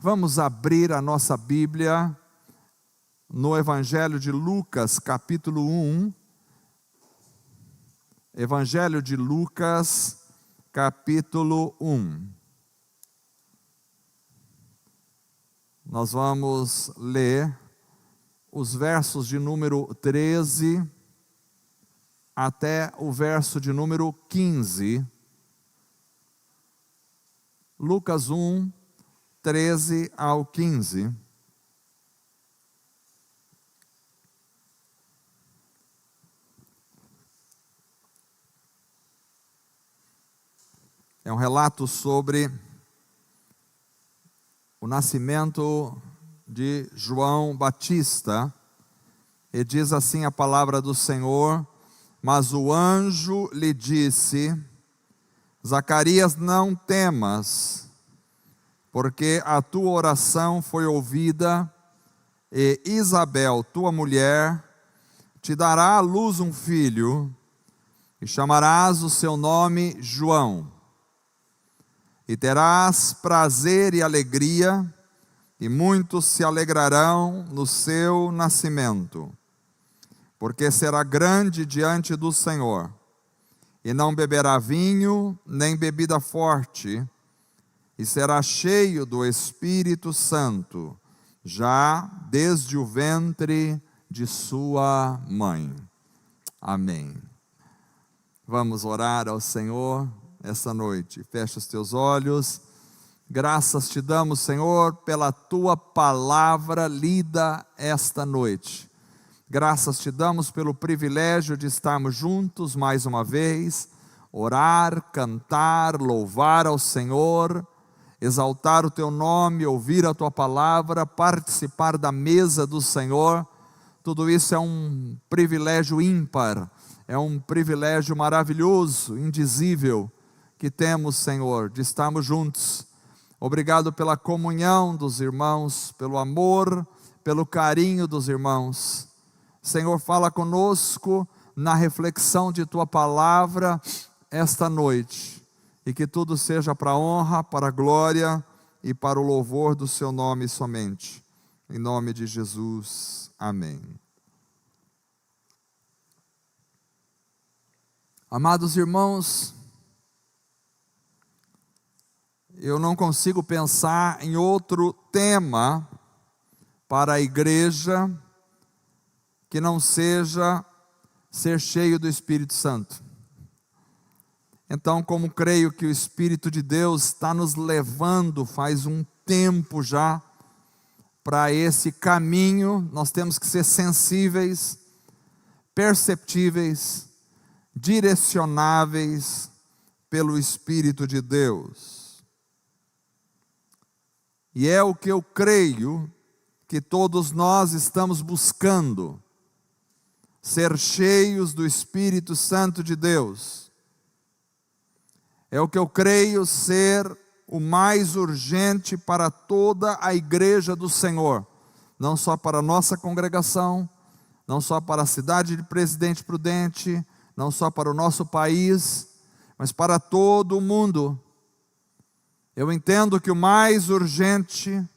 Vamos abrir a nossa Bíblia no Evangelho de Lucas, capítulo 1. Evangelho de Lucas, capítulo 1. Nós vamos ler os versos de número 13 até o verso de número 15. Lucas 1, 13 ao 15. É um relato sobre o nascimento de João Batista. E diz assim a palavra do Senhor: mas o anjo lhe disse: Zacarias, não temas, porque a tua oração foi ouvida, e Isabel, tua mulher, te dará à luz um filho, e chamarás o seu nome João. E terás prazer e alegria, e muitos se alegrarão no seu nascimento, porque será grande diante do Senhor, e não beberá vinho, nem bebida forte, e será cheio do Espírito Santo, já desde o ventre de sua mãe. Amém. Vamos orar ao Senhor essa noite. Fecha os teus olhos. Graças te damos, Senhor, pela tua palavra lida esta noite. Graças te damos pelo privilégio de estarmos juntos mais uma vez, orar, cantar, louvar ao Senhor, exaltar o teu nome, ouvir a tua palavra, participar da mesa do Senhor. Tudo isso é um privilégio ímpar, é um privilégio maravilhoso, indizível, que temos, Senhor, de estarmos juntos. Obrigado pela comunhão dos irmãos, pelo amor, pelo carinho dos irmãos. Senhor, fala conosco na reflexão de tua palavra esta noite, e que tudo seja para a honra, para a glória e para o louvor do seu nome somente. Em nome de Jesus, amém. Amados irmãos, eu não consigo pensar em outro tema para a igreja que não seja ser cheio do Espírito Santo. Então, como creio que o Espírito de Deus está nos levando faz um tempo já para esse caminho, nós temos que ser sensíveis, perceptíveis, direcionáveis pelo Espírito de Deus. E é o que eu creio que todos nós estamos buscando, ser cheios do Espírito Santo de Deus. É o que eu creio ser o mais urgente para toda a igreja do Senhor, não só para a nossa congregação, não só para a cidade de Presidente Prudente, não só para o nosso país, mas para todo o mundo. Eu entendo que o mais urgente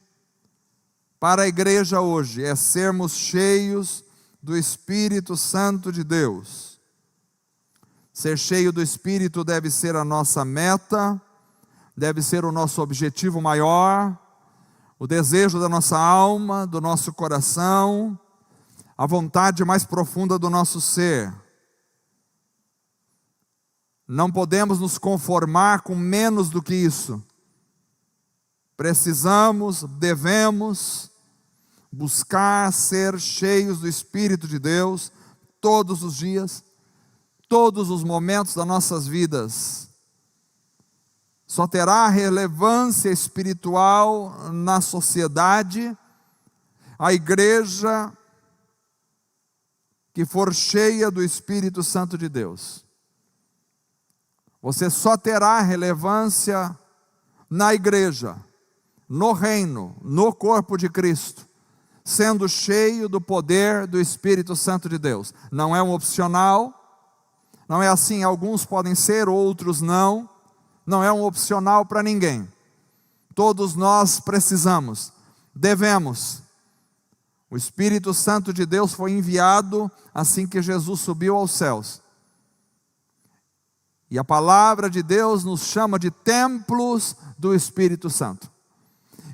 para a igreja hoje é sermos cheios do Espírito Santo de Deus. Ser cheio do Espírito deve ser a nossa meta, deve ser o nosso objetivo maior, o desejo da nossa alma, do nosso coração, a vontade mais profunda do nosso ser. Não podemos nos conformar com menos do que isso. Precisamos, devemos buscar ser cheios do Espírito de Deus todos os dias, todos os momentos das nossas vidas. Só terá relevância espiritual na sociedade a igreja que for cheia do Espírito Santo de Deus. Você só terá relevância na igreja, no reino, no corpo de Cristo, sendo cheio do poder do Espírito Santo de Deus. Não é um opcional, não é assim, alguns podem ser, outros não. Não é um opcional para ninguém. Todos nós precisamos, devemos. O Espírito Santo de Deus foi enviado assim que Jesus subiu aos céus. E a palavra de Deus nos chama de templos do Espírito Santo.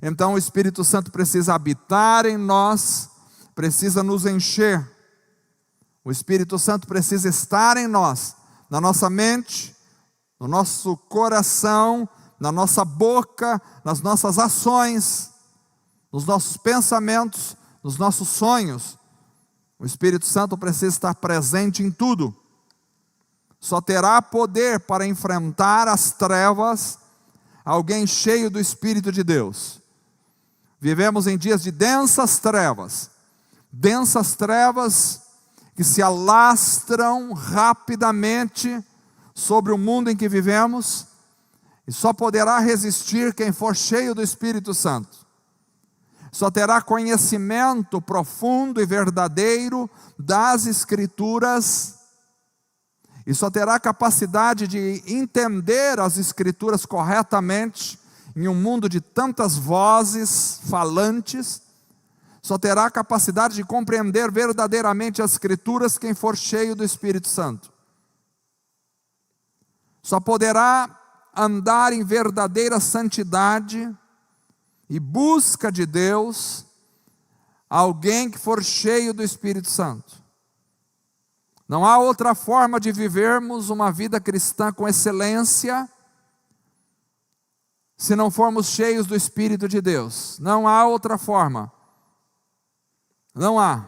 Então o Espírito Santo precisa habitar em nós, precisa nos encher. O Espírito Santo precisa estar em nós, na nossa mente, no nosso coração, na nossa boca, nas nossas ações, nos nossos pensamentos, nos nossos sonhos. O Espírito Santo precisa estar presente em tudo. Só terá poder para enfrentar as trevas alguém cheio do Espírito de Deus. Vivemos em dias de densas trevas que se alastram rapidamente sobre o mundo em que vivemos, e só poderá resistir quem for cheio do Espírito Santo. Só terá conhecimento profundo e verdadeiro das Escrituras, e só terá capacidade de entender as Escrituras corretamente, em um mundo de tantas vozes falantes. Só terá capacidade de compreender verdadeiramente as Escrituras quem for cheio do Espírito Santo. Só poderá andar em verdadeira santidade e busca de Deus alguém que for cheio do Espírito Santo. Não há outra forma de vivermos uma vida cristã com excelência se não formos cheios do Espírito de Deus. Não há outra forma. Não há.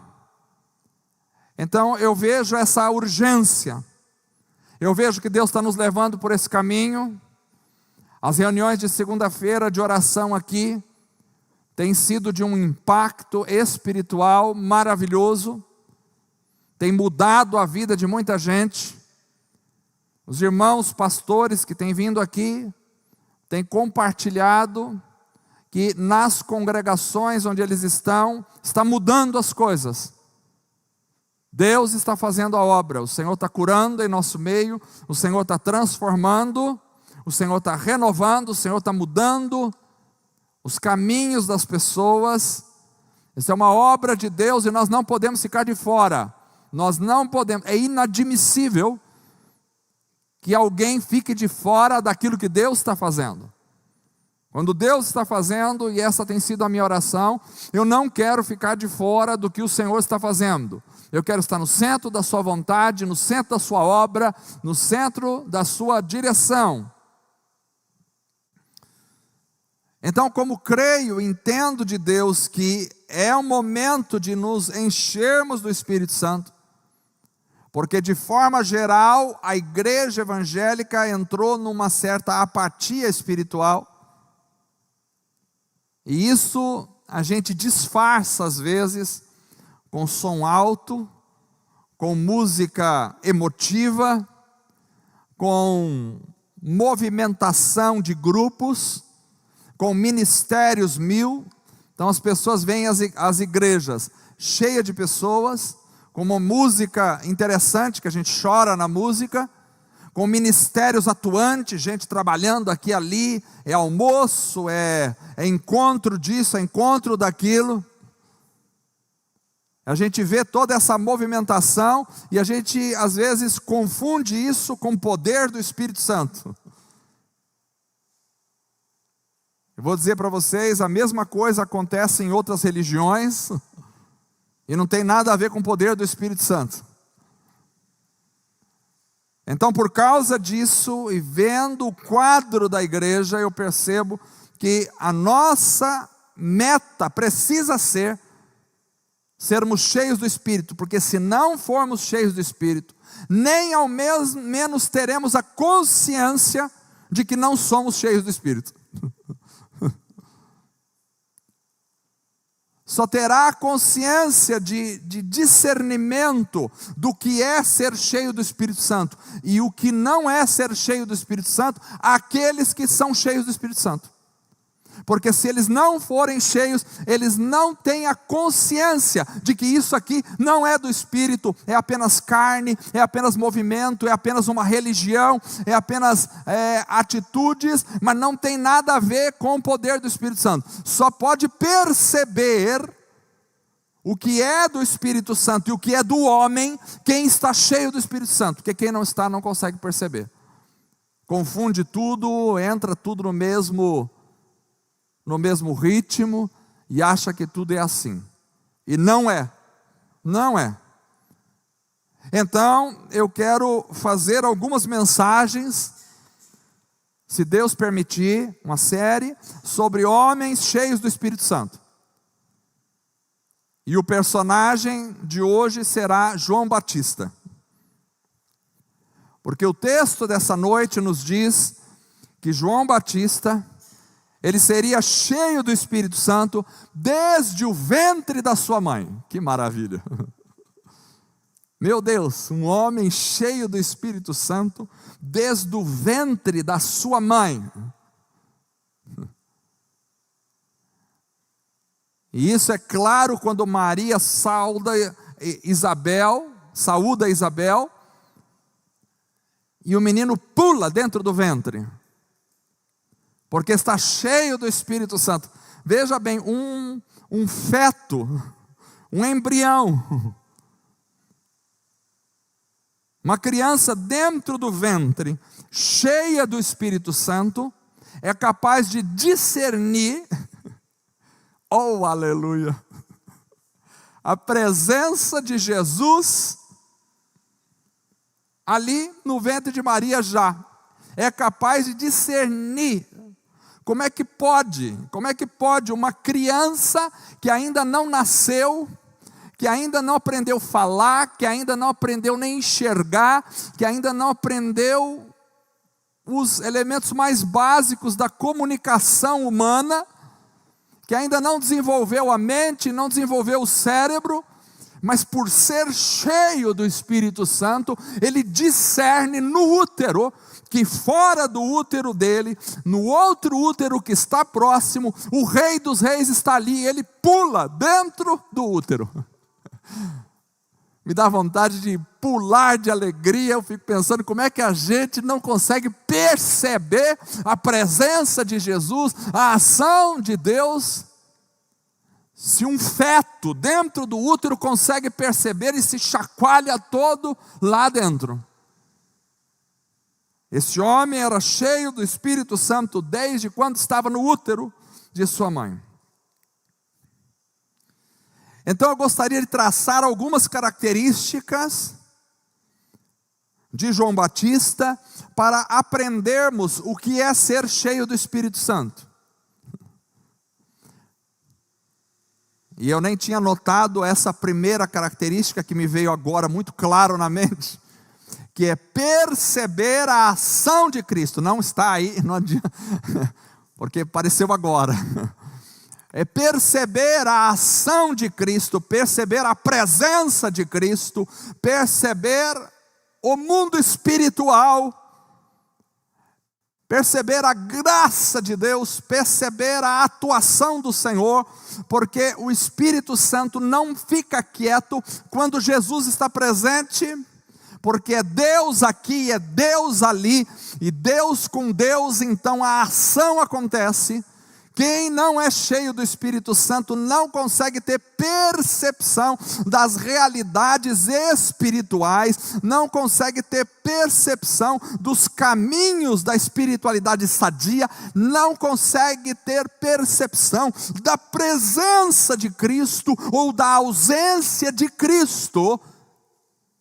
Então eu vejo essa urgência. Eu vejo que Deus está nos levando por esse caminho. As reuniões de segunda-feira de oração aqui têm sido de um impacto espiritual maravilhoso. Tem mudado a vida de muita gente. Os irmãos pastores que têm vindo aqui têm compartilhado que nas congregações onde eles estão, está mudando as coisas. Deus está fazendo a obra, o Senhor está curando em nosso meio, o Senhor está transformando, o Senhor está renovando, o Senhor está mudando os caminhos das pessoas. Isso é uma obra de Deus e nós não podemos ficar de fora. Nós não podemos, é inadmissível que alguém fique de fora daquilo que Deus está fazendo. Quando Deus está fazendo, e essa tem sido a minha oração, eu não quero ficar de fora do que o Senhor está fazendo. Eu quero estar no centro da sua vontade, no centro da sua obra, no centro da sua direção. Então, como creio, entendo de Deus que é o momento de nos enchermos do Espírito Santo, porque de forma geral a igreja evangélica entrou numa certa apatia espiritual, e isso a gente disfarça às vezes com som alto, com música emotiva, com movimentação de grupos, com ministérios 1000. Então as pessoas veem as igrejas cheias de pessoas, com uma música interessante, que a gente chora na música, com ministérios atuantes, gente trabalhando aqui e ali, é almoço, é encontro disso, é encontro daquilo. A gente vê toda essa movimentação e a gente às vezes confunde isso com o poder do Espírito Santo. Eu vou dizer para vocês, a mesma coisa acontece em outras religiões e não tem nada a ver com o poder do Espírito Santo. Então, por causa disso, e vendo o quadro da igreja, eu percebo que a nossa meta precisa sermos cheios do Espírito, porque se não formos cheios do Espírito, nem ao menos teremos a consciência de que não somos cheios do Espírito. Só terá a consciência de discernimento do que é ser cheio do Espírito Santo e o que não é ser cheio do Espírito Santo, aqueles que são cheios do Espírito Santo. Porque se eles não forem cheios, eles não têm a consciência de que isso aqui não é do Espírito, é apenas carne, é apenas movimento, é apenas uma religião, é apenas atitudes, mas não tem nada a ver com o poder do Espírito Santo. Só pode perceber o que é do Espírito Santo e o que é do homem quem está cheio do Espírito Santo, porque quem não está não consegue perceber. Confunde tudo, entra tudo no mesmo ritmo e acha que tudo é assim. E não é. Não é. Então, eu quero fazer algumas mensagens, se Deus permitir, uma série sobre homens cheios do Espírito Santo. E o personagem de hoje será João Batista. Porque o texto dessa noite nos diz que João Batista, ele seria cheio do Espírito Santo desde o ventre da sua mãe. Que maravilha! Meu Deus, um homem cheio do Espírito Santo desde o ventre da sua mãe. E isso é claro quando Maria saúda Isabel, e o menino pula dentro do ventre, porque está cheio do Espírito Santo. Veja bem, um feto, um embrião, uma criança dentro do ventre, cheia do Espírito Santo, é capaz de discernir, oh aleluia, a presença de Jesus ali no ventre de Maria já. É capaz de discernir. Como é que pode uma criança que ainda não nasceu, que ainda não aprendeu a falar, que ainda não aprendeu nem enxergar, que ainda não aprendeu os elementos mais básicos da comunicação humana, que ainda não desenvolveu a mente, não desenvolveu o cérebro, mas por ser cheio do Espírito Santo, ele discerne no útero, que fora do útero dele, no outro útero que está próximo, o Rei dos Reis está ali, ele pula dentro do útero. Me dá vontade de pular de alegria. Eu fico pensando como é que a gente não consegue perceber a presença de Jesus, a ação de Deus. Se um feto dentro do útero consegue perceber e se chacoalha todo lá dentro. Esse homem era cheio do Espírito Santo desde quando estava no útero de sua mãe. Então eu gostaria de traçar algumas características de João Batista para aprendermos o que é ser cheio do Espírito Santo. E eu nem tinha notado essa primeira característica que me veio agora muito claro na mente, que é perceber a ação de Cristo. Não está aí, não adianta, porque apareceu agora. É perceber a ação de Cristo, perceber a presença de Cristo, perceber o mundo espiritual, perceber a graça de Deus, perceber a atuação do Senhor, porque o Espírito Santo não fica quieto quando Jesus está presente, porque é Deus aqui, é Deus ali, e Deus com Deus, então a ação acontece. Quem não é cheio do Espírito Santo não consegue ter percepção das realidades espirituais, não consegue ter percepção dos caminhos da espiritualidade sadia, não consegue ter percepção da presença de Cristo ou da ausência de Cristo.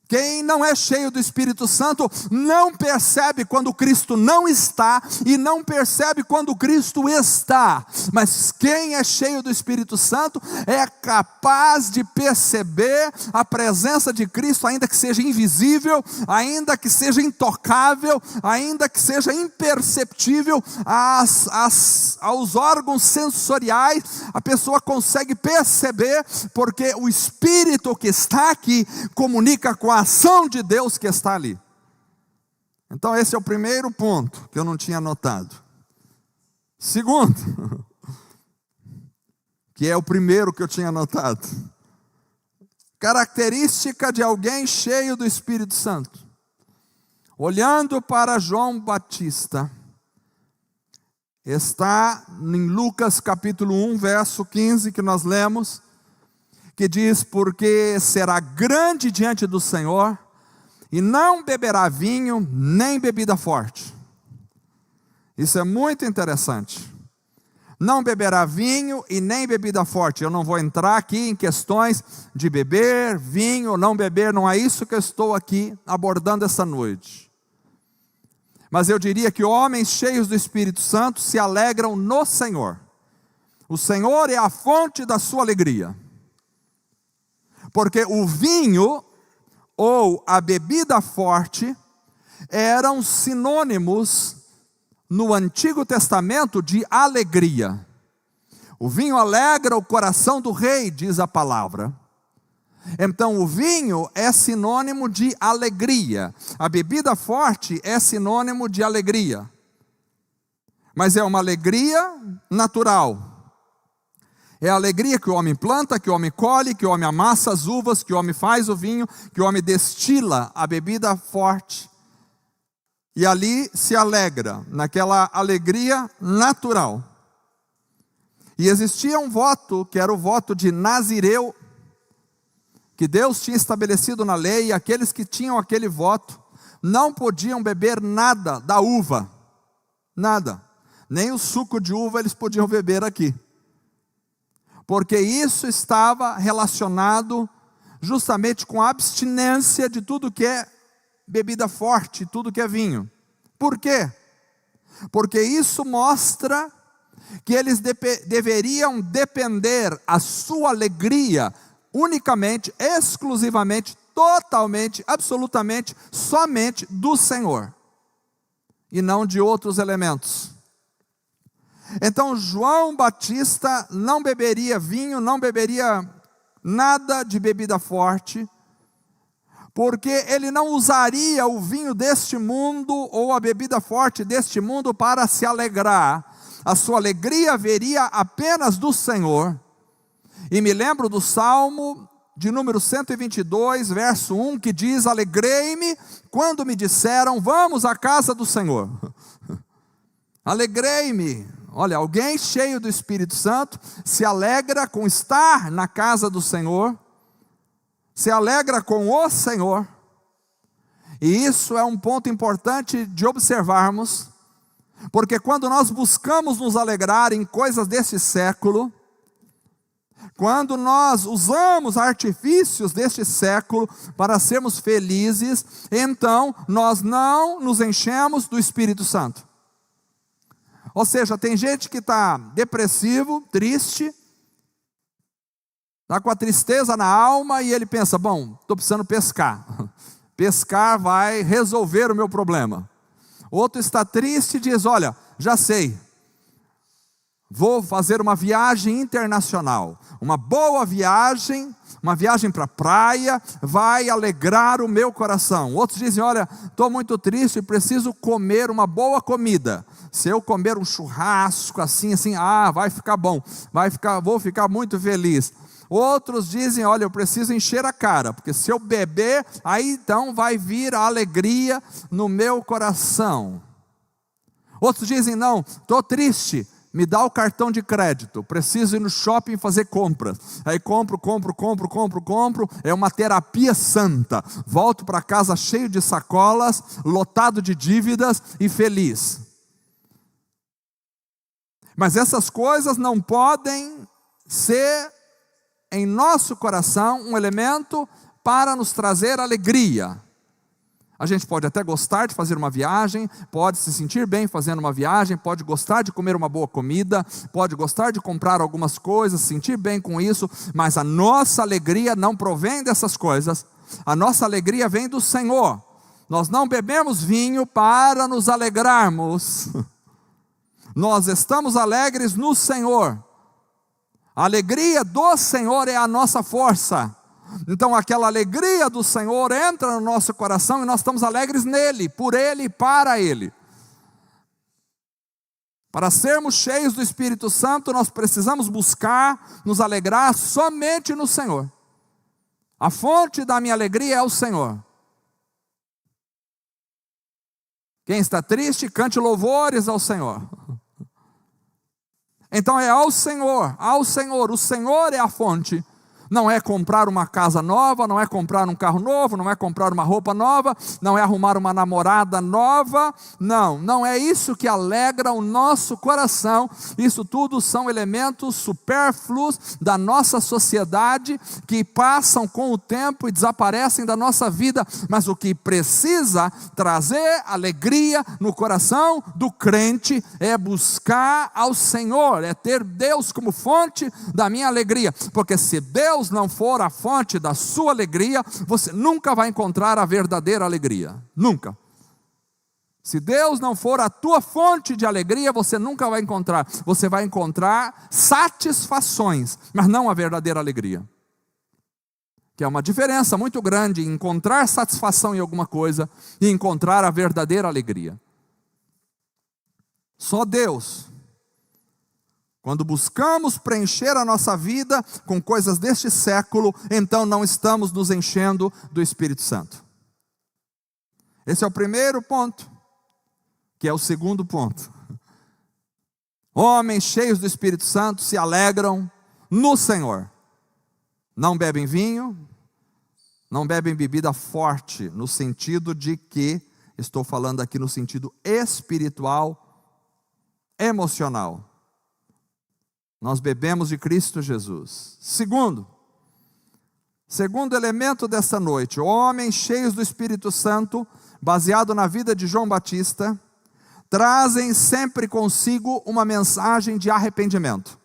Quem não é cheio do Espírito Santo não percebe quando Cristo não está e não percebe quando Cristo está. Mas quem é cheio do Espírito Santo é capaz de perceber a presença de Cristo, ainda que seja invisível, ainda que seja intocável, ainda que seja imperceptível aos órgãos sensoriais. A pessoa consegue perceber, porque o Espírito que está aqui comunica com a ação de Deus que está ali. Então esse é o primeiro ponto que eu não tinha notado. Segundo, que é o primeiro que eu tinha anotado. Característica de alguém cheio do Espírito Santo. Olhando para João Batista, está em Lucas capítulo 1, verso 15, que nós lemos, que diz: porque será grande diante do Senhor, e não beberá vinho, nem bebida forte. Isso é muito interessante. Não beberá vinho e nem bebida forte. Eu não vou entrar aqui em questões de beber, vinho ou não beber, não é isso que eu estou aqui abordando essa noite. Mas eu diria que homens cheios do Espírito Santo se alegram no Senhor. O Senhor é a fonte da sua alegria. Porque o vinho ou a bebida forte eram sinônimos no Antigo Testamento de alegria. O vinho alegra o coração do rei, diz a palavra. Então o vinho é sinônimo de alegria. A bebida forte é sinônimo de alegria. Mas é uma alegria natural. É a alegria que o homem planta, que o homem colhe, que o homem amassa as uvas, que o homem faz o vinho, que o homem destila a bebida forte. E ali se alegra, naquela alegria natural. E existia um voto, que era o voto de Nazireu, que Deus tinha estabelecido na lei, e aqueles que tinham aquele voto, não podiam beber nada da uva, nada, nem o suco de uva eles podiam beber aqui, porque isso estava relacionado justamente com a abstinência de tudo que é bebida forte, tudo que é vinho. Por quê? Porque isso mostra que eles deveriam depender a sua alegria unicamente, exclusivamente, totalmente, absolutamente, somente do Senhor, e não de outros elementos. Então João Batista não beberia vinho, não beberia nada de bebida forte, porque ele não usaria o vinho deste mundo ou a bebida forte deste mundo para se alegrar. A sua alegria viria apenas do Senhor. E me lembro do Salmo de número 122, verso 1, que diz: alegrei-me quando me disseram, vamos à casa do Senhor. Alegrei-me. Olha, alguém cheio do Espírito Santo se alegra com estar na casa do Senhor, se alegra com o Senhor. E isso é um ponto importante de observarmos, porque quando nós buscamos nos alegrar em coisas desse século, quando nós usamos artifícios deste século para sermos felizes, então nós não nos enchemos do Espírito Santo. Ou seja, tem gente que está depressivo, triste, está com a tristeza na alma e ele pensa, bom, estou precisando pescar. Pescar vai resolver o meu problema. Outro está triste e diz, olha, já sei, vou fazer uma viagem internacional, uma boa viagem, uma viagem para a praia, vai alegrar o meu coração. Outros dizem, olha, estou muito triste e preciso comer uma boa comida. Se eu comer um churrasco assim, vai ficar bom, vou ficar muito feliz. Outros dizem, olha, eu preciso encher a cara, porque se eu beber, aí então vai vir a alegria no meu coração. Outros dizem, não, estou triste, me dá o cartão de crédito, preciso ir no shopping fazer compras. Aí compro, é uma terapia santa. Volto para casa cheio de sacolas, lotado de dívidas e feliz. Mas essas coisas não podem ser em nosso coração um elemento para nos trazer alegria. A gente pode até gostar de fazer uma viagem, pode se sentir bem fazendo uma viagem, pode gostar de comer uma boa comida, pode gostar de comprar algumas coisas, sentir bem com isso, mas a nossa alegria não provém dessas coisas. A nossa alegria vem do Senhor. Nós não bebemos vinho para nos alegrarmos. Nós estamos alegres no Senhor. A alegria do Senhor é a nossa força. Então aquela alegria do Senhor entra no nosso coração e nós estamos alegres nele, por ele e para ele. Para sermos cheios do Espírito Santo, nós precisamos buscar nos alegrar somente no Senhor. A fonte da minha alegria é o Senhor. Quem está triste, cante louvores ao Senhor. Então é ao Senhor, o Senhor é a fonte. Não é comprar uma casa nova, não é comprar um carro novo, não é comprar uma roupa nova, não é arrumar uma namorada nova, não é isso que alegra o nosso coração. Isso tudo são elementos supérfluos da nossa sociedade, que passam com o tempo e desaparecem da nossa vida, mas o que precisa trazer alegria no coração do crente é buscar ao Senhor, é ter Deus como fonte da minha alegria, porque se Deus não for a fonte da sua alegria, você nunca vai encontrar a verdadeira alegria, nunca. Se Deus não for a tua fonte de alegria, você nunca vai encontrar. Você vai encontrar satisfações, mas não a verdadeira alegria. Que é uma diferença muito grande em encontrar satisfação em alguma coisa e encontrar a verdadeira alegria. Só Deus. Quando buscamos preencher a nossa vida com coisas deste século, então não estamos nos enchendo do Espírito Santo. Esse é o primeiro ponto, que é o segundo ponto. Homens cheios do Espírito Santo se alegram no Senhor. Não bebem vinho, não bebem bebida forte, no sentido de que, estou falando aqui no sentido espiritual, emocional. Nós bebemos de Cristo Jesus. Segundo elemento desta noite, homens cheios do Espírito Santo, baseado na vida de João Batista, trazem sempre consigo uma mensagem de arrependimento.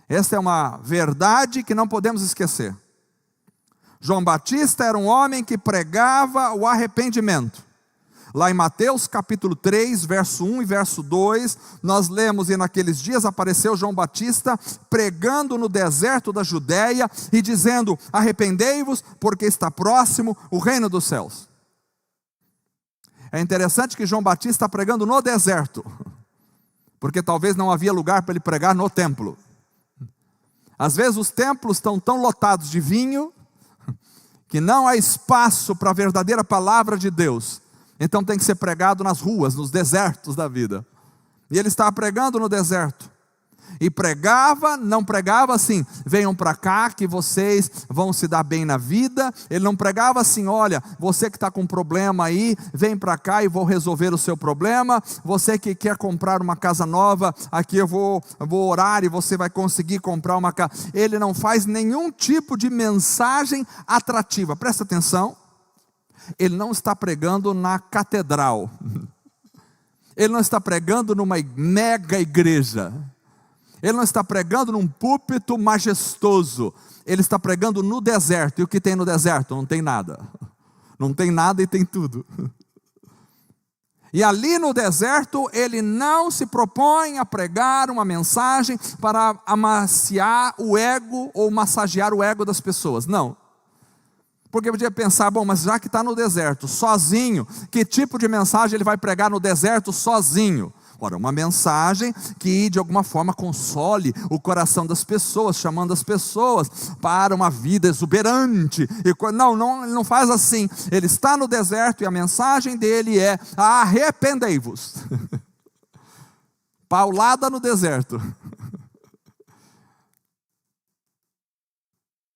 Esta é uma verdade que não podemos esquecer. João Batista era um homem que pregava o arrependimento. Lá em Mateus capítulo 3, verso 1 e verso 2, nós lemos: e naqueles dias apareceu João Batista pregando no deserto da Judéia e dizendo: arrependei-vos, porque está próximo o reino dos céus. É interessante que João Batista está pregando no deserto, porque talvez não havia lugar para ele pregar no templo. Às vezes os templos estão tão lotados de vinho, que não há espaço para a verdadeira palavra de Deus. Então tem que ser pregado nas ruas, nos desertos da vida. E ele estava pregando no deserto. E pregava, não pregava assim: venham para cá que vocês vão se dar bem na vida. Ele não pregava assim: olha, você que está com problema aí, vem para cá e vou resolver o seu problema. Você que quer comprar uma casa nova, aqui eu vou orar e você vai conseguir comprar uma casa. Ele não faz nenhum tipo de mensagem atrativa. Presta atenção. Ele não está pregando na catedral. Ele não está pregando numa mega igreja. Ele não está pregando num púlpito majestoso. Ele está pregando no deserto. E o que tem no deserto? Não tem nada. Não tem nada e tem tudo. E ali no deserto, ele não se propõe a pregar uma mensagem para amaciar o ego ou massagear o ego das pessoas. Não. Porque eu podia pensar: bom, mas já que está no deserto, sozinho, que tipo de mensagem ele vai pregar no deserto sozinho? Ora, uma mensagem que de alguma forma console o coração das pessoas, chamando as pessoas para uma vida exuberante. Não, ele não faz assim. Ele está no deserto e a mensagem dele é: arrependei-vos. Paulada no deserto.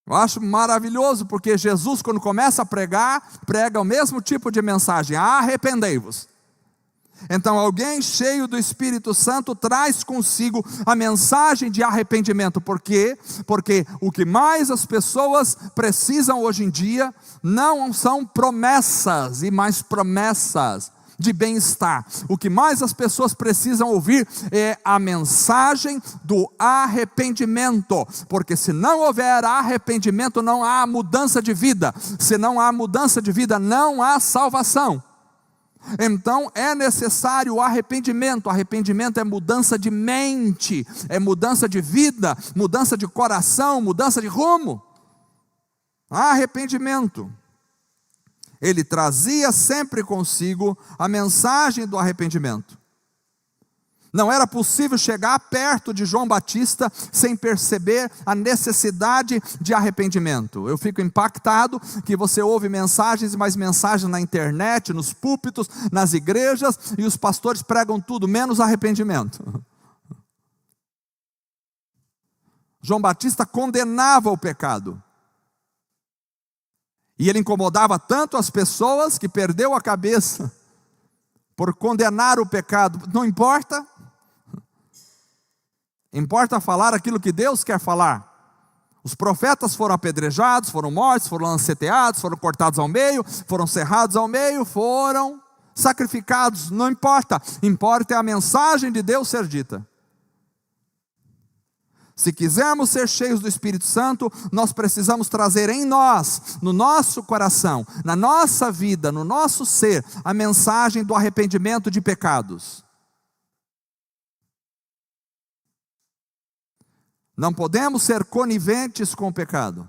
Eu acho maravilhoso, porque Jesus, quando começa a pregar, prega o mesmo tipo de mensagem: arrependei-vos. Então alguém cheio do Espírito Santo traz consigo a mensagem de arrependimento. Por quê? Porque o que mais as pessoas precisam hoje em dia não são promessas e mais promessas de bem-estar. O que mais as pessoas precisam ouvir é a mensagem do arrependimento, porque se não houver arrependimento, não há mudança de vida. Se não há mudança de vida, não há salvação. Então é necessário o arrependimento. Arrependimento é mudança de mente, é mudança de vida, mudança de coração, mudança de rumo. Arrependimento. Ele trazia sempre consigo a mensagem do arrependimento. Não era possível chegar perto de João Batista sem perceber a necessidade de arrependimento. Eu fico impactado que você ouve mensagens e mais mensagens na internet, nos púlpitos, nas igrejas, e os pastores pregam tudo, menos arrependimento. João Batista condenava o pecado. E ele incomodava tanto as pessoas que perdeu a cabeça por condenar o pecado. Não importa. Importa falar aquilo que Deus quer falar. Os profetas foram apedrejados, foram mortos, foram lanceteados, foram cortados ao meio, foram cerrados ao meio, foram sacrificados. Não importa. Importa é a mensagem de Deus ser dita. Se quisermos ser cheios do Espírito Santo, nós precisamos trazer em nós, no nosso coração, na nossa vida, no nosso ser, a mensagem do arrependimento de pecados. Não podemos ser coniventes com o pecado.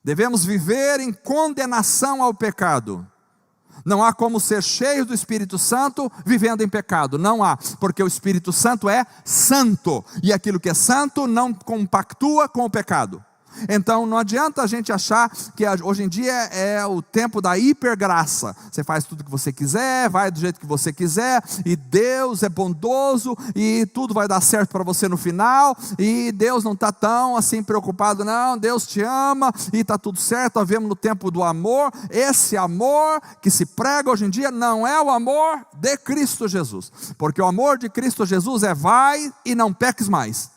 Devemos viver em condenação ao pecado. Não há como ser cheio do Espírito Santo vivendo em pecado. Não há, porque o Espírito Santo é santo. E aquilo que é santo não compactua com o pecado. Então não adianta a gente achar que hoje em dia é o tempo da hipergraça. Você faz tudo o que você quiser, vai do jeito que você quiser, e Deus é bondoso, e tudo vai dar certo para você no final, e Deus não está tão assim preocupado, não, Deus te ama, e está tudo certo. Nós vemos no tempo do amor. Esse amor que se prega hoje em dia não é o amor de Cristo Jesus, porque o amor de Cristo Jesus é vai e não peques mais.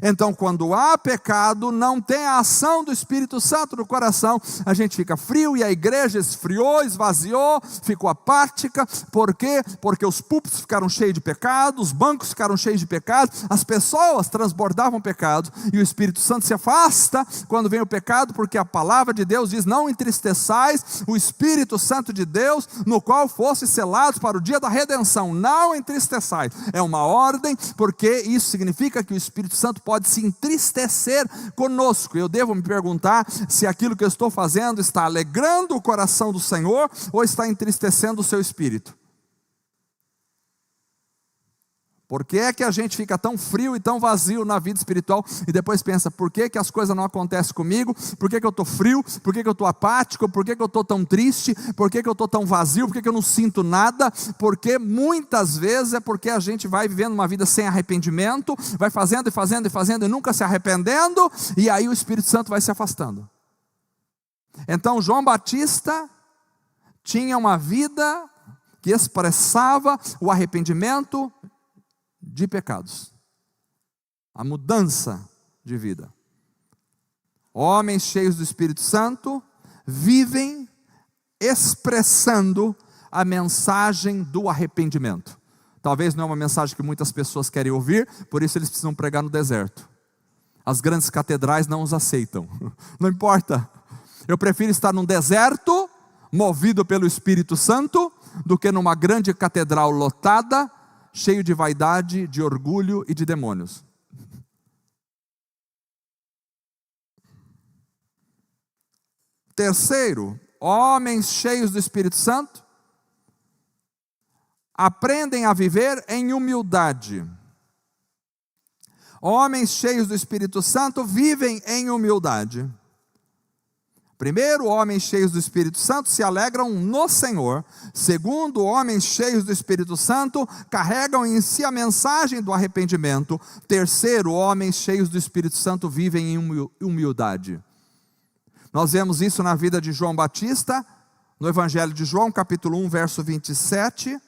Então, quando há pecado, não tem a ação do Espírito Santo no coração, a gente fica frio, e a igreja esfriou, esvaziou, ficou apática. Por quê? Porque os púlpitos ficaram cheios de pecado, os bancos ficaram cheios de pecado, as pessoas transbordavam pecado, e o Espírito Santo se afasta quando vem o pecado, porque a palavra de Deus diz: não entristeçais o Espírito Santo de Deus, no qual fosse selados para o dia da redenção. Não entristeçais, é uma ordem, porque isso significa que o Espírito Santo pode se entristecer conosco. Eu devo me perguntar se aquilo que eu estou fazendo está alegrando o coração do Senhor ou está entristecendo o seu espírito. Por que é que a gente fica tão frio e tão vazio na vida espiritual e depois pensa: por que que as coisas não acontecem comigo? Por que que eu estou frio? Por que que eu estou apático? Por que que eu estou tão triste? Por que que eu estou tão vazio? Por que que eu não sinto nada? Porque muitas vezes é porque a gente vai vivendo uma vida sem arrependimento, vai fazendo e fazendo e fazendo e nunca se arrependendo, e aí o Espírito Santo vai se afastando. Então João Batista tinha uma vida que expressava o arrependimento de pecados, a mudança de vida. Homens cheios do Espírito Santo vivem expressando a mensagem do arrependimento. Talvez não é uma mensagem que muitas pessoas querem ouvir, por isso eles precisam pregar no deserto. As grandes catedrais não os aceitam. Não importa, eu prefiro estar num deserto movido pelo Espírito Santo do que numa grande catedral lotada, cheio de vaidade, de orgulho e de demônios. Terceiro, homens cheios do Espírito Santo aprendem a viver em humildade. Homens cheios do Espírito Santo vivem em humildade. Primeiro, homens cheios do Espírito Santo se alegram no Senhor. Segundo, homens cheios do Espírito Santo carregam em si a mensagem do arrependimento. Terceiro, homens cheios do Espírito Santo vivem em humildade. Nós vemos isso na vida de João Batista, no Evangelho de João, capítulo 1, verso 27.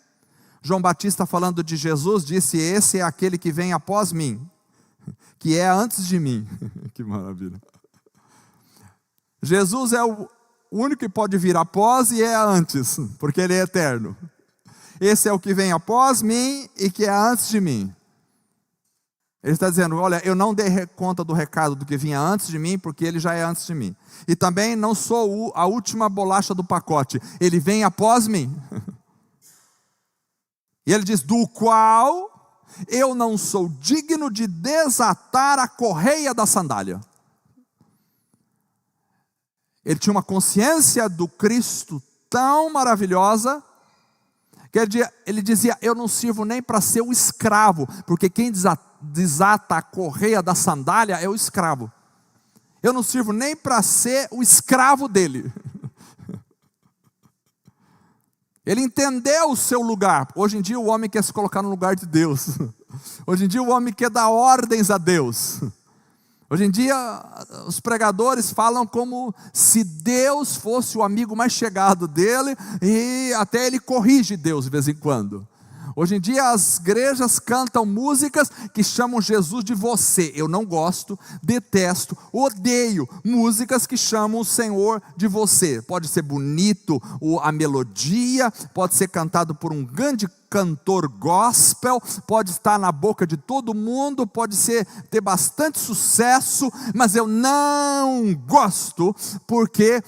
João Batista, falando de Jesus, disse: esse é aquele que vem após mim, que é antes de mim. Que maravilha. Jesus é o único que pode vir após e é antes, porque Ele é eterno. Esse é o que vem após mim e que é antes de mim. Ele está dizendo: olha, eu não dei conta do recado do que vinha antes de mim, porque Ele já é antes de mim. E também não sou a última bolacha do pacote, Ele vem após mim. E Ele diz: do qual eu não sou digno de desatar a correia da sandália. Ele tinha uma consciência do Cristo tão maravilhosa, Ele dizia, eu não sirvo nem para ser o escravo, porque quem desata a correia da sandália é o escravo. Eu não sirvo nem para ser o escravo dele. Ele entendeu o seu lugar. Hoje em dia o homem quer se colocar no lugar de Deus. Hoje em dia o homem quer dar ordens a Deus. Hoje em dia os pregadores falam como se Deus fosse o amigo mais chegado dele, e até ele corrige Deus de vez em quando. Hoje em dia as igrejas cantam músicas que chamam Jesus de você. Eu não gosto, detesto, odeio músicas que chamam o Senhor de você. Pode ser bonito a melodia, pode ser cantado por um grande cantor gospel, pode estar na boca de todo mundo, pode ter bastante sucesso, mas eu não gosto, porque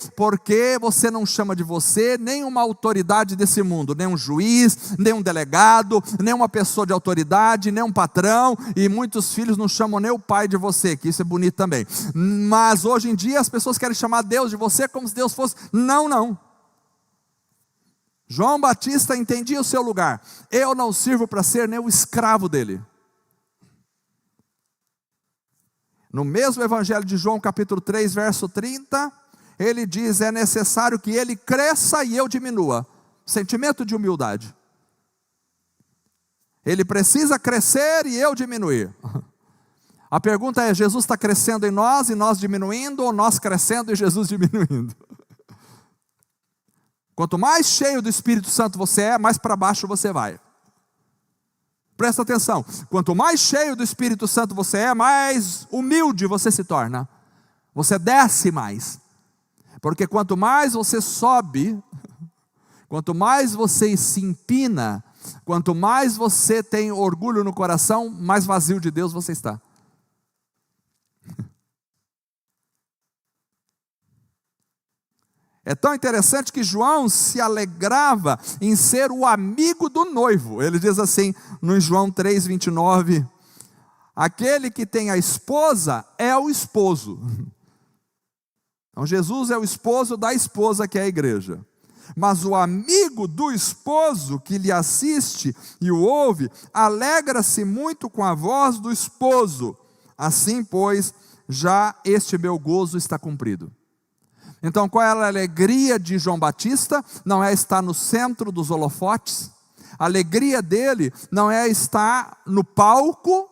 você não chama de você nem uma autoridade desse mundo, nem um juiz, nem um delegado, nem uma pessoa de autoridade, nem um patrão, e muitos filhos não chamam nem o pai de você, que isso é bonito também. Mas hoje em dia as pessoas querem chamar Deus de você como se Deus fosse, não. João Batista entendia o seu lugar. Eu não sirvo para ser nem o escravo dele. No mesmo evangelho de João, capítulo 3, verso 30, ele diz, é necessário que ele cresça e eu diminua. Sentimento de humildade. Ele precisa crescer e eu diminuir. A pergunta é, Jesus está crescendo em nós e nós diminuindo, ou nós crescendo e Jesus diminuindo? Quanto mais cheio do Espírito Santo você é, mais para baixo você vai. Presta atenção, quanto mais cheio do Espírito Santo você é, mais humilde você se torna. Você desce mais. Porque quanto mais você sobe, quanto mais você se empina, quanto mais você tem orgulho no coração, mais vazio de Deus você está. É tão interessante que João se alegrava em ser o amigo do noivo. Ele diz assim, no João 3:29, aquele que tem a esposa é o esposo. Então Jesus é o esposo da esposa, que é a igreja. Mas o amigo do esposo que lhe assiste e o ouve, alegra-se muito com a voz do esposo. Assim, pois, já este meu gozo está cumprido. Então, qual é a alegria de João Batista? Não é estar no centro dos holofotes. A alegria dele não é estar no palco.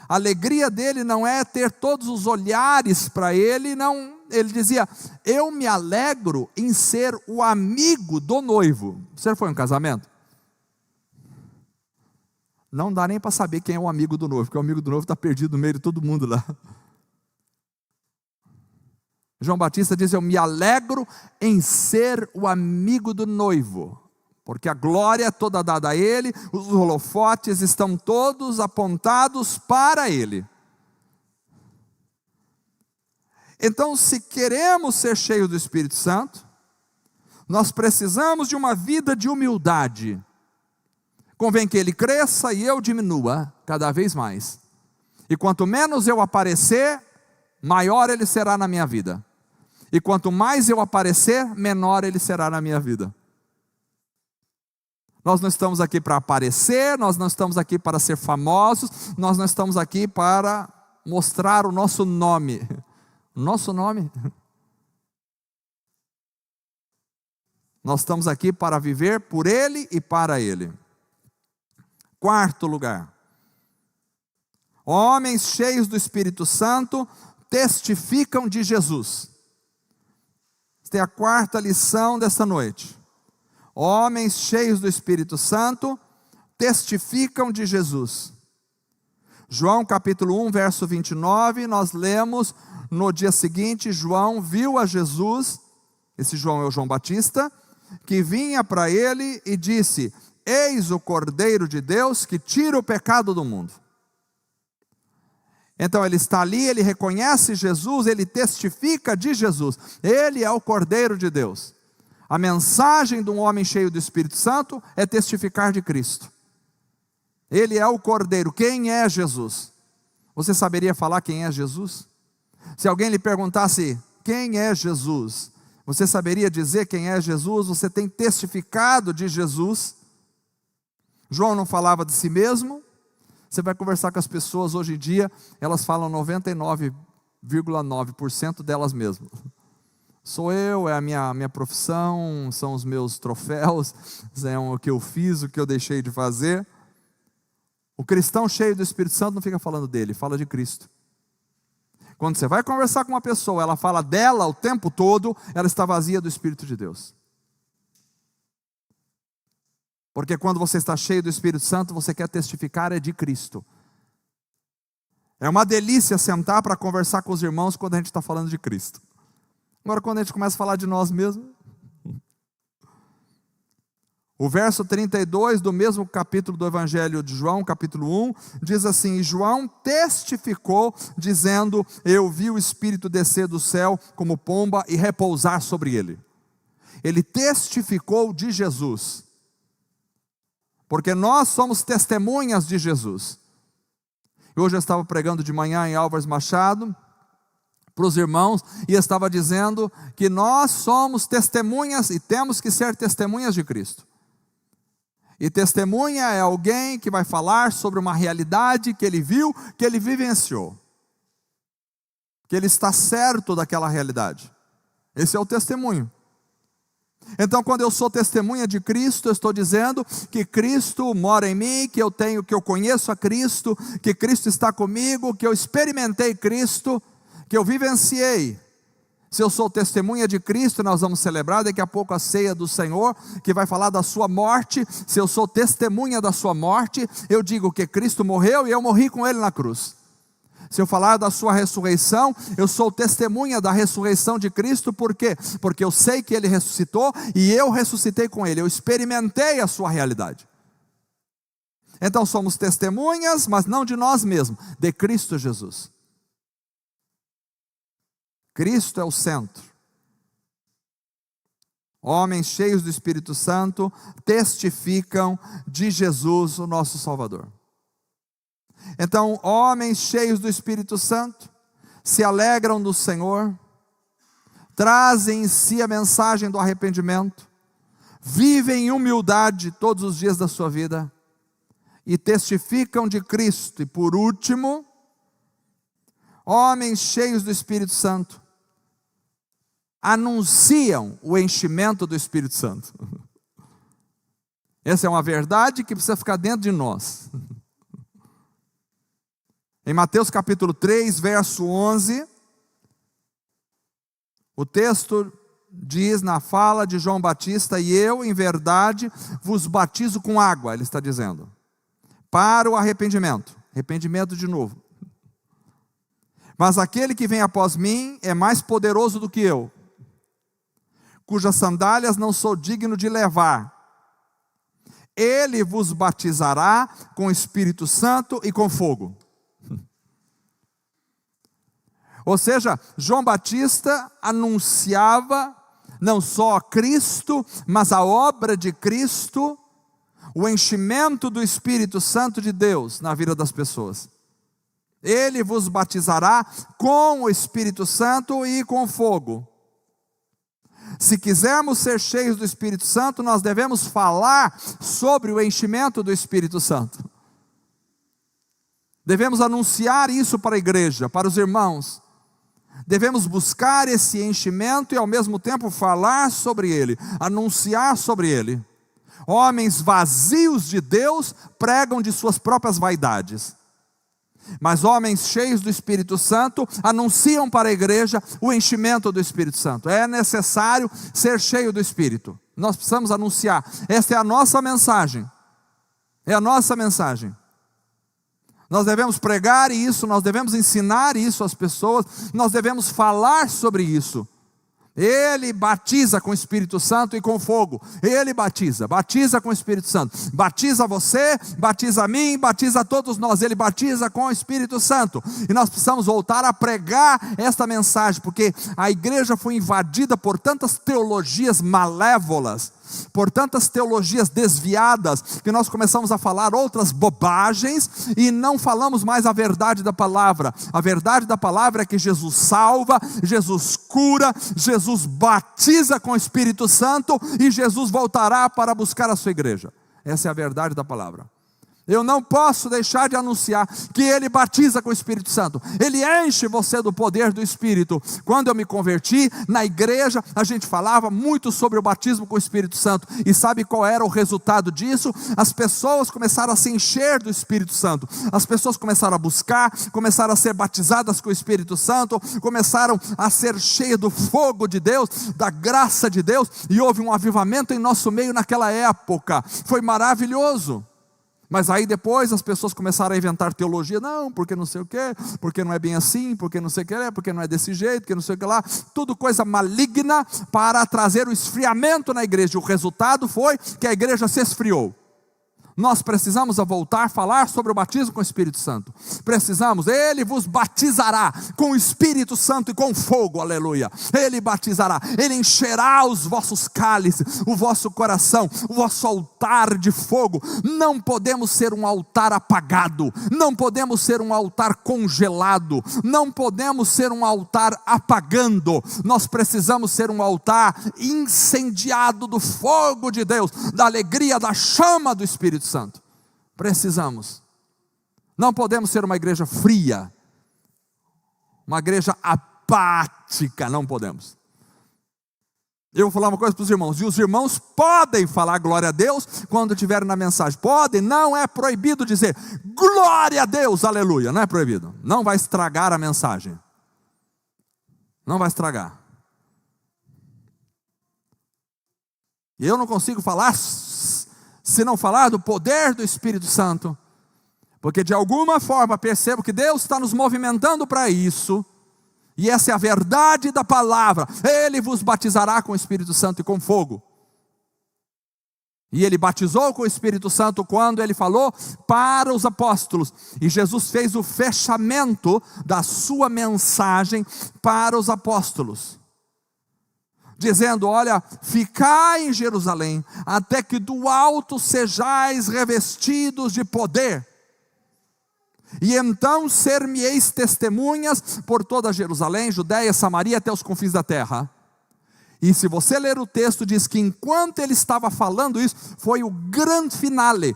A alegria dele não é ter todos os olhares para ele. Não, ele dizia, eu me alegro em ser o amigo do noivo. Você foi em um casamento? Não dá nem para saber quem é o amigo do noivo, porque o amigo do noivo está perdido no meio de todo mundo lá. João Batista diz, eu me alegro em ser o amigo do noivo, porque a glória é toda dada a ele, os holofotes estão todos apontados para ele. Então, se queremos ser cheios do Espírito Santo, nós precisamos de uma vida de humildade. Convém que ele cresça e eu diminua cada vez mais. E quanto menos eu aparecer, maior ele será na minha vida. E quanto mais eu aparecer, menor ele será na minha vida. Nós não estamos aqui para aparecer, nós não estamos aqui para ser famosos, nós não estamos aqui para mostrar o nosso nome. Nosso nome? Nós estamos aqui para viver por Ele e para Ele. Quarto lugar. Homens cheios do Espírito Santo testificam de Jesus. Esta é a quarta lição desta noite. Homens cheios do Espírito Santo testificam de Jesus. João capítulo 1, verso 29, nós lemos, no dia seguinte, João viu a Jesus, esse João é o João Batista, que vinha para ele e disse, eis o Cordeiro de Deus que tira o pecado do mundo. Então ele está ali, ele reconhece Jesus, ele testifica de Jesus. Ele é o Cordeiro de Deus. A mensagem de um homem cheio do Espírito Santo é testificar de Cristo. Ele é o Cordeiro. Quem é Jesus? Você saberia falar quem é Jesus? Se alguém lhe perguntasse quem é Jesus, você saberia dizer quem é Jesus? Você tem testificado de Jesus? João não falava de si mesmo. Você vai conversar com as pessoas hoje em dia, elas falam 99,9% delas mesmas. Sou eu, é a minha profissão, são os meus troféus, é o que eu fiz, o que eu deixei de fazer. O cristão cheio do Espírito Santo não fica falando dele, fala de Cristo. Quando você vai conversar com uma pessoa, ela fala dela o tempo todo, ela está vazia do Espírito de Deus. Porque quando você está cheio do Espírito Santo, você quer testificar de Cristo. É uma delícia sentar para conversar com os irmãos quando a gente está falando de Cristo. Agora, quando a gente começa a falar de nós mesmos, o verso 32 do mesmo capítulo do Evangelho de João, capítulo 1, diz assim: e João testificou, dizendo: eu vi o Espírito descer do céu como pomba e repousar sobre ele. Ele testificou de Jesus, porque nós somos testemunhas de Jesus. Hoje eu estava pregando de manhã em Álvares Machado, para os irmãos, e estava dizendo que nós somos testemunhas e temos que ser testemunhas de Cristo. E testemunha é alguém que vai falar sobre uma realidade que ele viu, que ele vivenciou, que ele está certo daquela realidade. Esse é o testemunho. Então, quando eu sou testemunha de Cristo, eu estou dizendo que Cristo mora em mim, que eu conheço a Cristo, que Cristo está comigo, que eu experimentei Cristo, que eu vivenciei. Se eu sou testemunha de Cristo, nós vamos celebrar daqui a pouco a ceia do Senhor, que vai falar da sua morte. Se eu sou testemunha da sua morte, eu digo que Cristo morreu e eu morri com Ele na cruz. Se eu falar da sua ressurreição, eu sou testemunha da ressurreição de Cristo. Por quê? Porque eu sei que Ele ressuscitou e eu ressuscitei com Ele, eu experimentei a sua realidade. Então somos testemunhas, mas não de nós mesmos, de Cristo Jesus. Cristo é o centro. Homens cheios do Espírito Santo testificam de Jesus, o nosso Salvador. Então, homens cheios do Espírito Santo se alegram no Senhor, trazem em si a mensagem do arrependimento, vivem em humildade todos os dias da sua vida e testificam de Cristo. E por último, homens cheios do Espírito Santo anunciam o enchimento do Espírito Santo. Essa é uma verdade que precisa ficar dentro de nós. Em Mateus capítulo 3, verso 11, o texto diz na fala de João Batista: e eu, em verdade, vos batizo com água, ele está dizendo, para o arrependimento. Arrependimento de novo. Mas aquele que vem após mim é mais poderoso do que eu, cujas sandálias não sou digno de levar. Ele vos batizará com o Espírito Santo e com fogo. Ou seja, João Batista anunciava não só a Cristo, mas a obra de Cristo, o enchimento do Espírito Santo de Deus na vida das pessoas. Ele vos batizará com o Espírito Santo e com fogo. Se quisermos ser cheios do Espírito Santo, nós devemos falar sobre o enchimento do Espírito Santo. Devemos anunciar isso para a igreja, para os irmãos. Devemos buscar esse enchimento e ao mesmo tempo falar sobre ele, anunciar sobre ele. Homens vazios de Deus pregam de suas próprias vaidades, mas homens cheios do Espírito Santo anunciam para a igreja o enchimento do Espírito Santo. É necessário ser cheio do Espírito. Nós precisamos anunciar. Esta é a nossa mensagem. É a nossa mensagem. Nós devemos pregar isso, nós devemos ensinar isso às pessoas, nós devemos falar sobre isso. Ele batiza com o Espírito Santo e com fogo. Ele batiza com o Espírito Santo. Batiza você, batiza a mim, batiza a todos nós. Ele batiza com o Espírito Santo. E nós precisamos voltar a pregar esta mensagem, porque a igreja foi invadida por tantas teologias malévolas, por tantas teologias desviadas, que nós começamos a falar outras bobagens e não falamos mais a verdade da palavra. A verdade da palavra é que Jesus salva, Jesus cura, Jesus batiza com o Espírito Santo e Jesus voltará para buscar a sua igreja. Essa é a verdade da palavra. Eu não posso deixar de anunciar que Ele batiza com o Espírito Santo. Ele enche você do poder do Espírito. Quando eu me converti, na igreja, a gente falava muito sobre o batismo com o Espírito Santo. E sabe qual era o resultado disso? As pessoas começaram a se encher do Espírito Santo. As pessoas começaram a buscar, começaram a ser batizadas com o Espírito Santo, começaram a ser cheias do fogo de Deus, da graça de Deus, e houve um avivamento em nosso meio naquela época. Foi maravilhoso. Mas aí depois as pessoas começaram a inventar teologia, não, porque não sei o que, porque não é bem assim, porque não sei o que, porque não é desse jeito, porque não sei o que lá, tudo coisa maligna para trazer o esfriamento na igreja. O resultado foi que a igreja se esfriou. Nós precisamos voltar a falar sobre o batismo com o Espírito Santo. Precisamos, Ele vos batizará com o Espírito Santo e com fogo, aleluia. Ele batizará, Ele encherá os vossos cálices, o vosso coração, o vosso altar de fogo. Não podemos ser um altar apagado, não podemos ser um altar congelado, não podemos ser um altar apagando. Nós precisamos ser um altar incendiado do fogo de Deus, da alegria, da chama do Espírito Santo. Precisamos. Não podemos ser uma igreja fria, uma igreja apática, não podemos. Eu vou falar uma coisa para os irmãos, e os irmãos podem falar glória a Deus quando estiverem na mensagem, podem, não é proibido dizer glória a Deus, aleluia, não é proibido, não vai estragar a mensagem, não vai estragar. E eu não consigo falar se não falar do poder do Espírito Santo, porque de alguma forma percebo que Deus está nos movimentando para isso, e essa é a verdade da palavra. Ele vos batizará com o Espírito Santo e com fogo. E Ele batizou com o Espírito Santo quando Ele falou para os apóstolos, e Jesus fez o fechamento da sua mensagem para os apóstolos, dizendo: olha, ficai em Jerusalém, até que do alto sejais revestidos de poder, e então ser-me-eis testemunhas por toda Jerusalém, Judeia, Samaria, até os confins da terra. E se você ler o texto, diz que enquanto ele estava falando isso, foi o grande finale,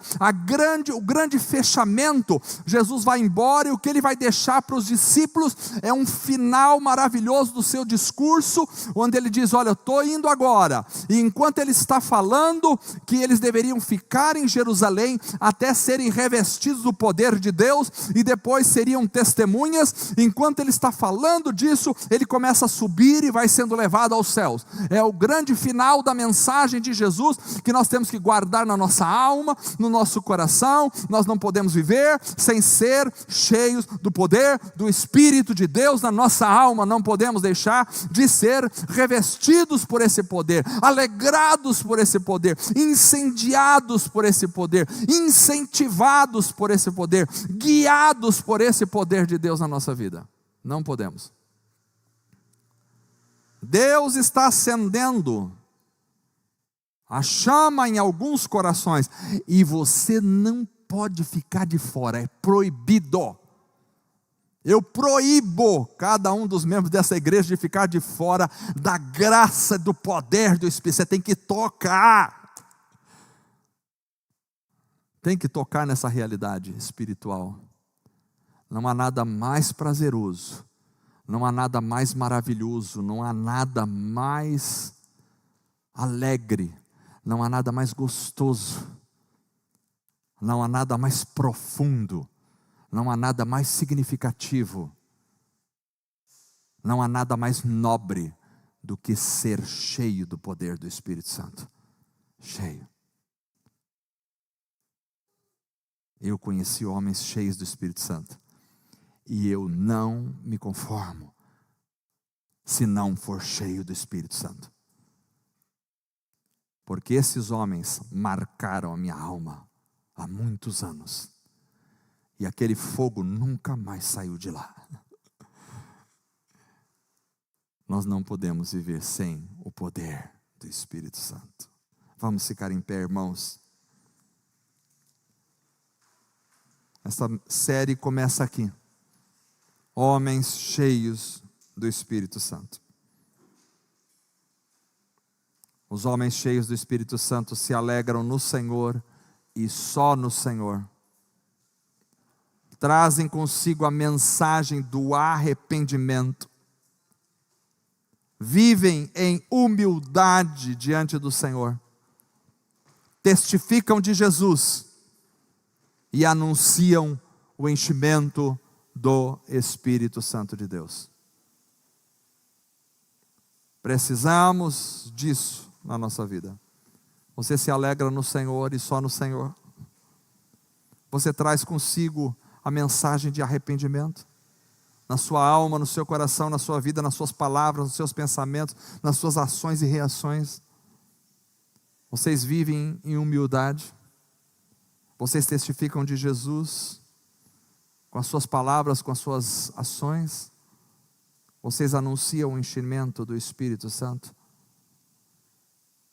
o grande fechamento. Jesus vai embora, e o que ele vai deixar para os discípulos é um final maravilhoso do seu discurso, onde ele diz: olha, eu estou indo agora. E enquanto ele está falando que eles deveriam ficar em Jerusalém até serem revestidos do poder de Deus, e depois seriam testemunhas, enquanto ele está falando disso, ele começa a subir e vai sendo levado aos céus. É o grande final da mensagem de Jesus, que nós temos que guardar na nossa alma, no nosso coração. Nós não podemos viver sem ser cheios do poder do Espírito de Deus na nossa alma. Não podemos deixar de ser revestidos por esse poder, alegrados por esse poder, incendiados por esse poder, incentivados por esse poder, guiados por esse poder de Deus na nossa vida. Não podemos. Deus está acendendo a chama em alguns corações, e você não pode ficar de fora, é proibido. Eu proíbo cada um dos membros dessa igreja de ficar de fora da graça, do poder do Espírito. Você tem que tocar. Tem que tocar nessa realidade espiritual. Não há nada mais prazeroso, não há nada mais maravilhoso, não há nada mais alegre, não há nada mais gostoso, não há nada mais profundo, não há nada mais significativo, não há nada mais nobre do que ser cheio do poder do Espírito Santo. Cheio. Eu conheci homens cheios do Espírito Santo, e eu não me conformo se não for cheio do Espírito Santo, porque esses homens marcaram a minha alma há muitos anos, e aquele fogo nunca mais saiu de lá. Nós não podemos viver sem o poder do Espírito Santo. Vamos ficar em pé, irmãos. Essa série começa aqui. Homens cheios do Espírito Santo. Os homens cheios do Espírito Santo se alegram no Senhor e só no Senhor. Trazem consigo a mensagem do arrependimento. Vivem em humildade diante do Senhor. Testificam de Jesus e anunciam o enchimento do Espírito Santo de Deus. Precisamos disso na nossa vida. Você se alegra no Senhor e só no Senhor. Você traz consigo a mensagem de arrependimento na sua alma, no seu coração, na sua vida, nas suas palavras, nos seus pensamentos, nas suas ações e reações. Vocês vivem em humildade. Vocês testificam de Jesus com as suas palavras, com as suas ações. Vocês anunciam o enchimento do Espírito Santo.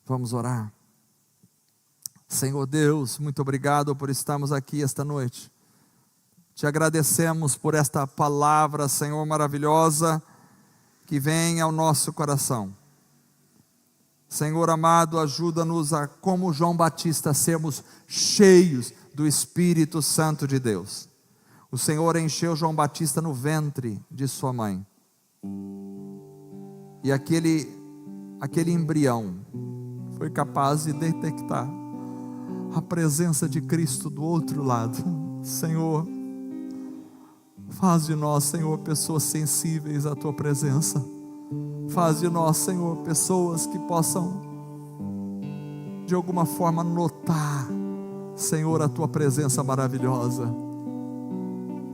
Vamos orar. Senhor Deus, muito obrigado por estarmos aqui esta noite. Te agradecemos por esta palavra, Senhor, maravilhosa, que vem ao nosso coração. Senhor amado, ajuda-nos a, como João Batista, sermos cheios do Espírito Santo de Deus. O Senhor encheu João Batista no ventre de sua mãe. E aquele embrião foi capaz de detectar a presença de Cristo do outro lado. Senhor, faz de nós, Senhor, pessoas sensíveis à Tua presença. Faz de nós, Senhor, pessoas que possam, de alguma forma, notar, Senhor, a Tua presença maravilhosa.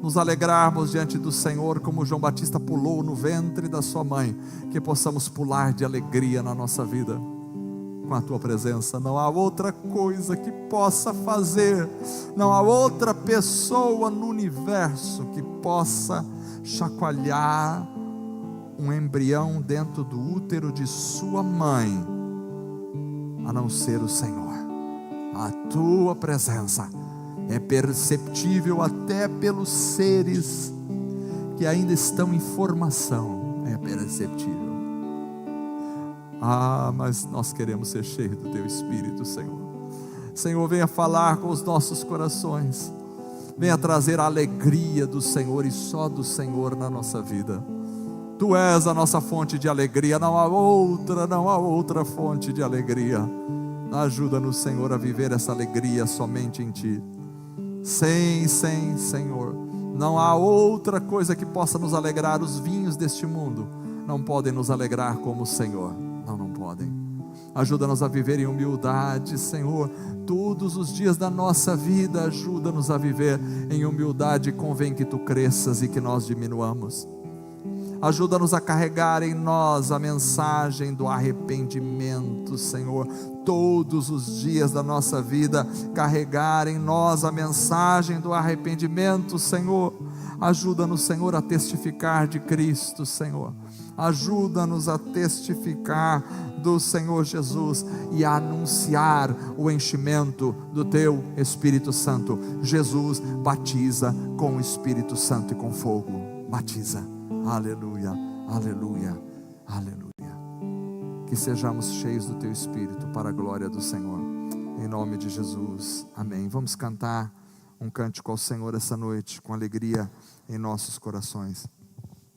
Nos alegrarmos diante do Senhor, como João Batista pulou no ventre da sua mãe, que possamos pular de alegria na nossa vida, com a Tua presença. Não há outra coisa que possa fazer, não há outra pessoa no universo que possa chacoalhar um embrião dentro do útero de sua mãe, a não ser o Senhor. A Tua presença é perceptível até pelos seres que ainda estão em formação. É perceptível. Mas nós queremos ser cheios do Teu Espírito, Senhor. Senhor, venha falar com os nossos corações. Venha trazer a alegria do Senhor e só do Senhor na nossa vida. Tu és a nossa fonte de alegria. Não há outra fonte de alegria. Ajuda-nos, Senhor, a viver essa alegria somente em Ti. Senhor, não há outra coisa que possa nos alegrar. Os vinhos deste mundo não podem nos alegrar como o Senhor. Não podem. Ajuda-nos a viver em humildade, Senhor, todos os dias da nossa vida. Ajuda-nos a viver em humildade. Convém que Tu cresças e que nós diminuamos. Ajuda-nos a carregar em nós a mensagem do arrependimento, Senhor. Todos os dias da nossa vida, carregar em nós a mensagem do arrependimento, Senhor. Ajuda-nos, Senhor, a testificar de Cristo, Senhor. Ajuda-nos a testificar do Senhor Jesus e a anunciar o enchimento do Teu Espírito Santo. Jesus batiza com o Espírito Santo e com fogo. Batiza. Aleluia, aleluia, aleluia. Que sejamos cheios do Teu Espírito para a glória do Senhor. Em nome de Jesus, amém. Vamos cantar um cântico ao Senhor essa noite com alegria em nossos corações.